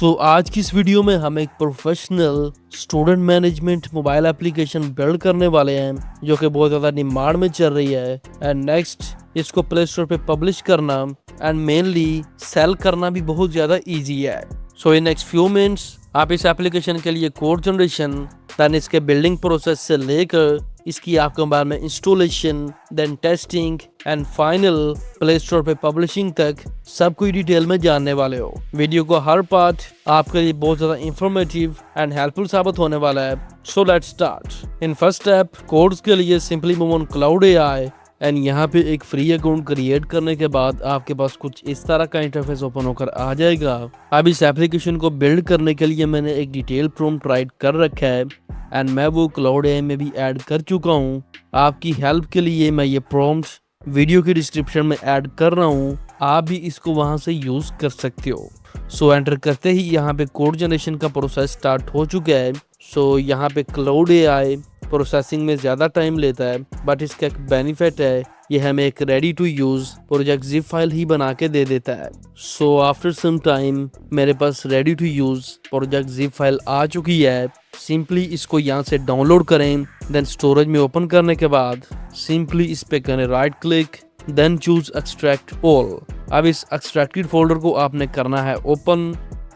आज की इस वीडियो में हम एक professional student management mobile application build करने वाले हैं जो कि बहुत ज़्यादा डिमांड में चल रही है। एंड नेक्स्ट, इसको प्ले स्टोर पे पब्लिश करना एंड मेनली सेल करना भी बहुत ज़्यादा इजी है। So in next few minutes आप इस एप्लीकेशन के लिए कोड जनरेशन, देन इसके बिल्डिंग प्रोसेस से लेकर इसकी आपके मोबाइल में installation, then testing and final play store पे पब्लिशिंग तक सब कुछ डिटेल में जानने वाले हो। वीडियो को हर पार्ट आपके लिए बहुत ज्यादा इंफॉर्मेटिव एंड हेल्पफुल साबित होने वाला है। So let's start. In first step, codes के लिए simply move on Claude AI and यहाँ पे एक फ्री अकाउंट क्रिएट करने के बाद आपके पास कुछ इस तरह का इंटरफेस ओपन होकर आ जाएगा। अब इस एप्लीकेशन को बिल्ड करने के लिए मैंने एक डिटेल प्रॉम्प्ट राइट कर रखा है एंड मैं वो क्लाउड एआई में भी ऐड कर चुका हूँ। आपकी हेल्प के लिए मैं ये प्रॉम्प्ट वीडियो के डिस्क्रिप्शन में ऐड कर रहा हूँ, आप भी इसको वहाँ से यूज कर सकते हो। सो एंटर करते ही यहाँ पे कोड जनरेशन का प्रोसेस स्टार्ट हो चुका है। सो यहाँ पे क्लाउड एआई प्रोसेसिंग में ज़्यादा टाइम लेता है, बट इसका एक बेनिफिट है, ये हमें एक ready to use project zip file ही बना के दे देता है। सो आफ्टर सम टाइम मेरे पास ready to use project zip file आ चुकी है। सिंपली इसको यहाँ से डाउनलोड करें, देन स्टोरेज में ओपन करने के बाद सिंपली इस पे करें right click, then choose extract all. अब इस एक्सट्रैक्टेड फोल्डर को आपने करना है ओपन।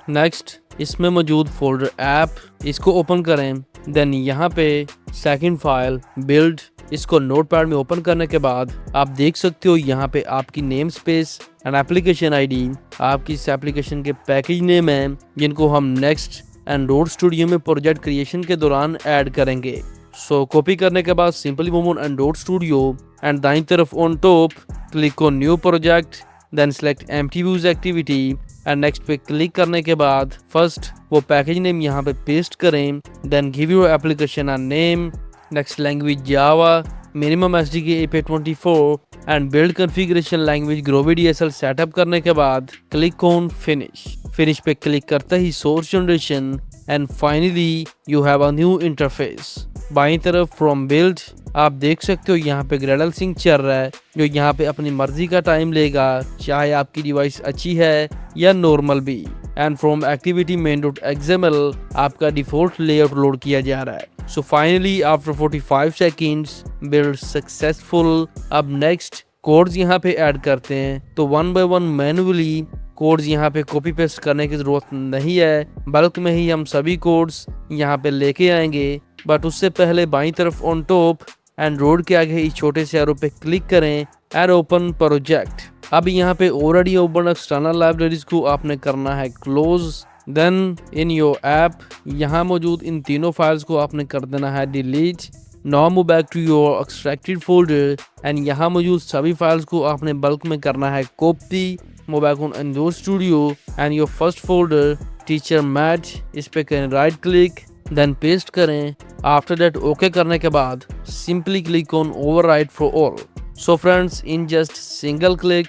नेक्स्ट, इसमें मौजूद फोल्डर ऐप, इसको ओपन करें, देन यहाँ पे सेकंड फाइल बिल्ड, इसको नोटपैड में ओपन करने के बाद आप देख सकते हो यहाँ पे आपकी name space and application ID, आपकी इस एप्लीकेशन के पैकेज नेम है जिनको हम नेक्स्ट एंड्रॉइड स्टूडियो में प्रोजेक्ट क्रिएशन के दौरान ऐड करेंगे। सो कॉपी करने के बाद simply move on Android Studio एंड दाईं तरफ on top click on new project, then select empty views activity and next पे क्लिक करने के बाद फर्स्ट वो पैकेज नेम यहाँ पे पेस्ट करें, then give your application a name, next language Java, minimum SDK AP24 and build configuration language Groovy DSL setup करने के बाद क्लिक ऑन फिनिश पे क्लिक करते ही source generation and finally you have a new interface. बाईं तरफ from build आप देख सकते हो यहाँ पे ग्रेडल सिंक चल रहा है जो यहाँ पे अपनी मर्जी का टाइम लेगा, चाहे आपकी डिवाइस अच्छी है या नॉर्मल भी। एंड फ्रॉम एक्टिविटी main.xml आपका डिफॉल्ट लेआउट लोड किया जा रहा है। So finally after 45 seconds build successful. अब नेक्स्ट कोड्स यहाँ पे ऐड करते हैं, तो one by one manually codes यहाँ पे कॉपी पेस्ट करने की जरूरत नहीं है, बल्क में ही हम सभी कोड्स यहाँ पे लेके आएंगे। बट उससे पहले बाईं तरफ ऑन टॉप एंड्रॉइड के आगे इस छोटे से एरो पे क्लिक करें एंड ओपन प्रोजेक्ट। अब यहाँ पे ऑलरेडी ओपन एक्सटर्नल लाइब्रेरीज को आपने करना है close, then in your app यहाँ मौजूद इन तीनों फाइल्स को आपने कर देना है delete. Now move back to your extracted folder and यहाँ मौजूद सभी फाइल्स को आपने बल्क में करना है copy. Move back on Android Studio and your first folder teacher math, इस पे करें राइट क्लिक, देन पेस्ट करें। आफ्टर दैट ओके करने के बाद simply click on overwrite for all. So friends, in just single click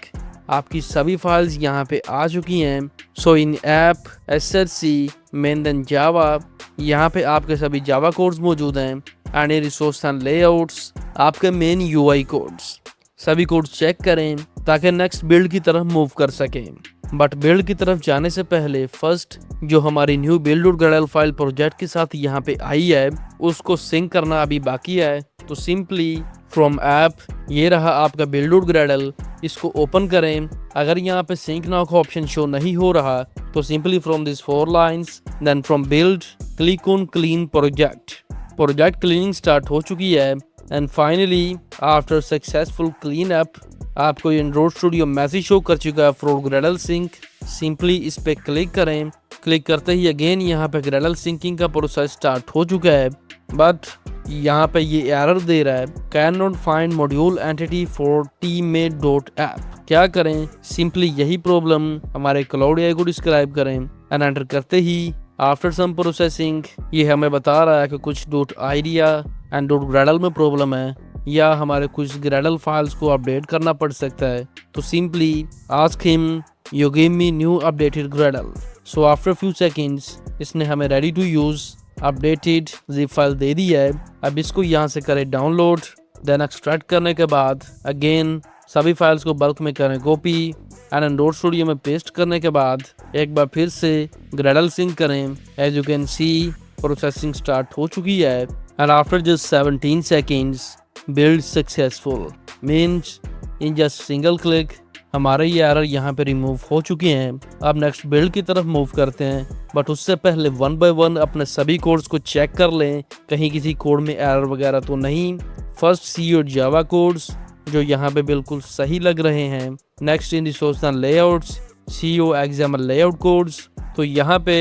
आपकी सभी files यहाँ पे आ चुकी हैं। सो इन ऐप SHC मेन देन जावा यहाँ पे आपके सभी जावा कोड्स मौजूद हैं एंड रिसोर्स एंड लेआउट्स आपके मेन UI कोड्स। सभी कोड्स चेक करें ताकि नेक्स्ट बिल्ड की तरफ मूव कर सकें। बट बिल्ड की तरफ जाने से पहले फर्स्ट जो हमारी न्यू build.gradle फाइल प्रोजेक्ट के साथ यहाँ पे आई है उसको सिंक करना अभी बाकी है। तो सिंपली फ्रॉम ऐप ये रहा आपका build.gradle, इसको ओपन करें। अगर यहाँ पे सिंक नाउ का ऑप्शन शो नहीं हो रहा तो simply from this 4 lines then from build click on clean project cleaning start हो चुकी है। And finally after successful clean up आपको ये एंड्रॉइड स्टूडियो मैसेज शो कर चुका है फॉर ग्रेडल सिंक। सिंपली इस पे क्लिक करें, क्लिक करते ही अगेन यहाँ पे ग्रेडल सिंकिंग का प्रोसेस स्टार्ट हो चुका है, बट यहाँ पे ये एरर दे रहा है can not find module entity for teammate.app। क्या करें, सिंपली यही प्रॉब्लम हमारे क्लाउड एआई को डिस्क्राइब करें एंड एंटर करते ही आफ्टर सम प्रोसेसिंग ये हमें बता रहा है कि कुछ .idea एंड .gradle में प्रॉब्लम है या हमारे कुछ ग्रेडल फाइल्स को अपडेट करना पड़ सकता है। तो simply ask him you give me new updated Gradle. So after few seconds इसने हमें ready to use updated zip file दे दी है। अब इसको यहाँ से करें डाउनलोड, देन एक्सट्रैक्ट करने के बाद अगेन सभी फाइल्स को बल्क में करें कॉपी एंड एंड्रॉइड स्टूडियो में पेस्ट करने के बाद एक बार फिर से ग्रेडल सिंक करें। As you can see processing start हो चुकी है and after just 17 seconds build successful means in just single click हमारे ये एरर यहाँ पे रिमूव हो चुके हैं। अब नेक्स्ट बिल्ड की तरफ मूव करते हैं, बट उससे पहले 1 बाय 1 अपने सभी कोड्स को चेक कर लें, कहीं किसी कोड में एरर वगैरह तो नहीं। First see your Java codes जो यहाँ पे बिल्कुल सही लग रहे हैं। Next in resource layouts see your XML layout codes, तो यहाँ पे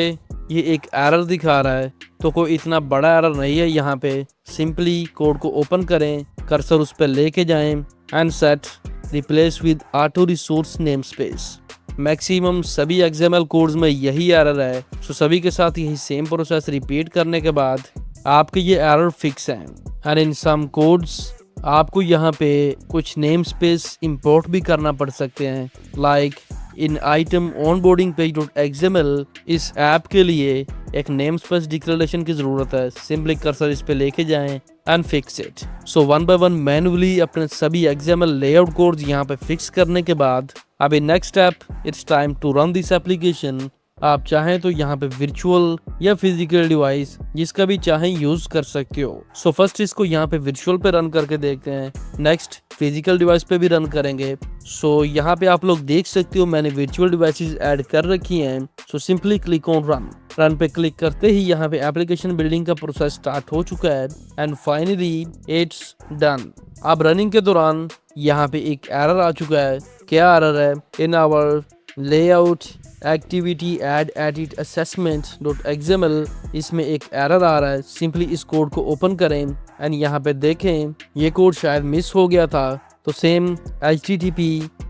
ये एक एरर दिखा रहा है, तो कोई इतना बड़ा एरर नहीं है। यहाँ पे सिंपली कोड को ओपन करें, कर्सर उस पर लेके जाएं and set replace with auto resource name space. Maximum सभी एक्सएमएल कोड्स में यही एरर है, तो सभी के साथ यही सेम प्रोसेस रिपीट करने के बाद आपके ये एरर फिक्स हैं। एंड इन सम कोड्स आपको यहाँ पे कुछ नेम स्पेस इंपोर्ट भी करना पड़ सकते हैं, like in item onboarding page dot XML इस ऐप के लिए एक नेम स्पेस डिक्लेरेशन की जरूरत है। सिंपली कर्सर इस पे लेके जाएं and fix it. So 1 by 1 manually अपने सभी एक्सएमएल लेआउट कोड्स यहाँ पे फिक्स करने के बाद अभी next step it's time to run this application. आप चाहें तो यहाँ पे वर्चुअल या फिजिकल डिवाइस जिसका भी चाहें यूज कर सकते हो। सो फर्स्ट इसको यहाँ पे वर्चुअल पे रन करके देखते हैं, नेक्स्ट फिजिकल डिवाइस पे भी रन करेंगे। सो यहाँ पे आप लोग देख सकते हो मैंने वर्चुअल डिवाइसेस ऐड कर रखी हैं। So simply click on run पे क्लिक करते ही यहाँ पे एप्लीकेशन बिल्डिंग का प्रोसेस स्टार्ट हो चुका है एंड फाइनली इट्स डन। अब रनिंग के दौरान यहाँ पे एक एरर आ चुका है। क्या एरर है? In our layout activity add edit assessment dot XML इसमें एक एरर आ रहा है। सिंपली इस कोड को ओपन करें एंड यहाँ पे देखें ये कोड शायद मिस हो गया था, तो सेम HTTP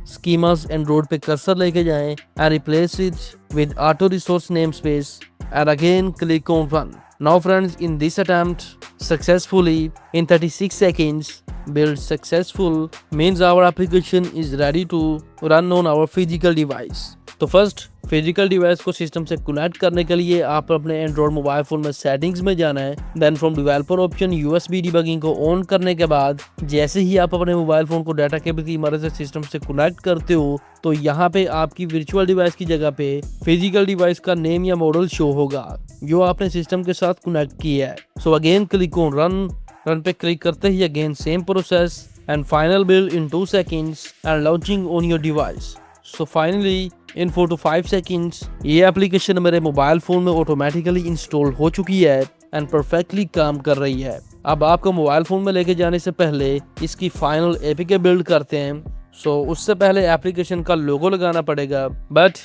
schemas एंड्रॉइड पे कर्सर लेके जाएं and replace it with auto resource name space and again click on run. Now friends, in this attempt successfully in 36 seconds build successful means our application is ready to run on our physical device। तो first physical device को system से connect करने के लिए आप अपने Android mobile phone में settings में जाना है। Then from developer option USB debugging को ऑन करने के बाद जैसे ही आप अपने मोबाइल फोन को डाटा केबल की मदद से सिस्टम से कनेक्ट करते हो तो यहाँ पे आपकी वर्चुअल डिवाइस की जगह पे फिजिकल डिवाइस का नेम या मॉडल शो होगा जो आपने सिस्टम के साथ कनेक्ट किया है। So again click on run पे क्लिक करते ही again same process and final build in 2 seconds and launching on your device. So finally in 4 to 5 seconds ये एप्लीकेशन मेरे मोबाइल फोन में ऑटोमेटिकली इंस्टॉल हो चुकी है एंड परफेक्टली काम कर रही है। अब आपको मोबाइल फोन में लेके जाने से पहले इसकी फाइनल एपीके बिल्ड करते हैं। सो उससे पहले एप्लीकेशन का लोगो लगाना पड़ेगा, बट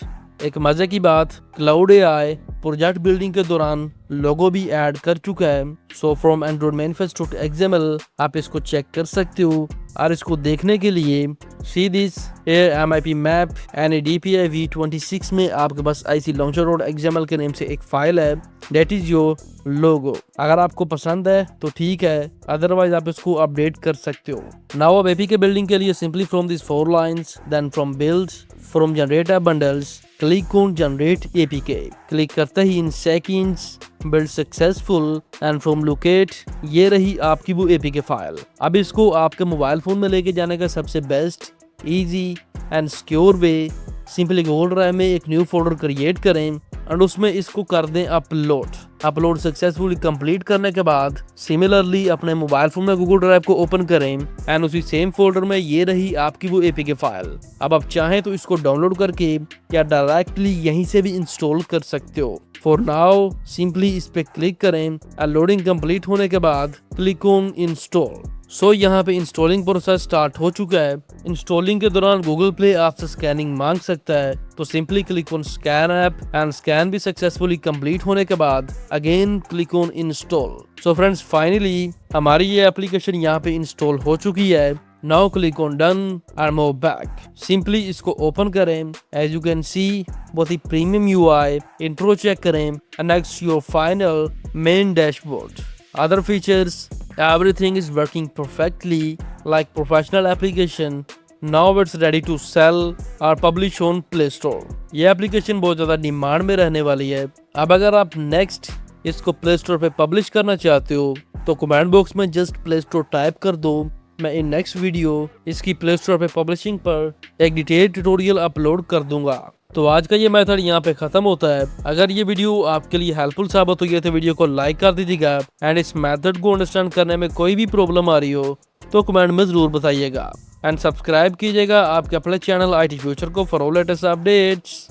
एक मजे की बात क्लाउड AI प्रोजेक्ट बिल्डिंग के दौरान लोगो भी ऐड कर चुका है। So from Android manifest XML आप इसको चेक कर सकते हो और इसको देखने के लिए see this MIP map NADPI v26 में आपके पास IC launcher.xml के नेम से एक फाइल है, दैट इज योर लोगो। अगर आपको पसंद है तो ठीक है, अदरवाइज आप इसको अपडेट कर सकते हो। नाउ अब एपीके बिल्डिंग के लिए simply from this 4 lines then from build from generate app bundles click on generate APK। Click करते ही in seconds build successful and from locate ये रही आपकी वो APK फाइल। अब इसको आपके मोबाइल फोन में लेके जाने का सबसे best easy and secure way simply Google drive में एक न्यू फोल्डर क्रिएट करें एंड उसमें इसको कर दें अपलोड सक्सेसफुली कंप्लीट करने के बाद सिमिलरली अपने मोबाइल फोन में गूगल ड्राइव को ओपन करें एंड उसी सेम फोल्डर में ये रही आपकी वो APK फाइल। अब आप चाहें तो इसको डाउनलोड करके या डायरेक्टली यहीं से भी इंस्टॉल कर सकते हो। फॉर नाउ सिंपली इस पे क्लिक करें, लोडिंग कंप्लीट होने के बाद क्लिक ऑन इंस्टॉल। सो यहाँ पे इंस्टॉलिंग प्रोसेस स्टार्ट हो चुका है। इंस्टॉलिंग के दौरान गूगल प्ले आपसे स्कैनिंग मांग सकता है, तो simply click on scan app and scan भी सक्सेसफुली कंप्लीट होने के बाद again click on install. So friends finally हमारी ये एप्लीकेशन यहाँ पे इंस्टॉल हो चुकी है। Now click on done and move back. Simply इसको ओपन करें, एज यू कैन सी बहुत ही प्रीमियम UI इंट्रो चेक करें and next your final main dashboard. Other features, everything is working perfectly like professional application. Now it's ready to sell or publish on Play Store. ये application बहुत ज़्यादा demand में रहने वाली है। अब अगर आप नेक्स्ट इसको Play Store पे पब्लिश करना चाहते हो तो कमेंट बॉक्स में जस्ट Play Store टाइप कर दो मैं इन नेक्स्ट वीडियो इसकी प्ले स्टोर पे पब्लिशिंग पर एक डिटेल ट्यूटोरियल अपलोड कर दूंगा। तो आज का ये मेथड यहाँ पे खत्म होता है। अगर ये वीडियो आपके लिए हेल्पफुल साबित हुई है तो वीडियो को लाइक कर दीजिएगा एंड इस मेथड को अंडरस्टैंड करने में कोई भी प्रॉब्लम आ रही हो तो कमेंट में जरूर बताइएगा एंड सब्सक्राइब कीजिएगा आपके अपने चैनल IT फ्यूचर को फॉर ऑल लेटेस्ट अपडेट्स।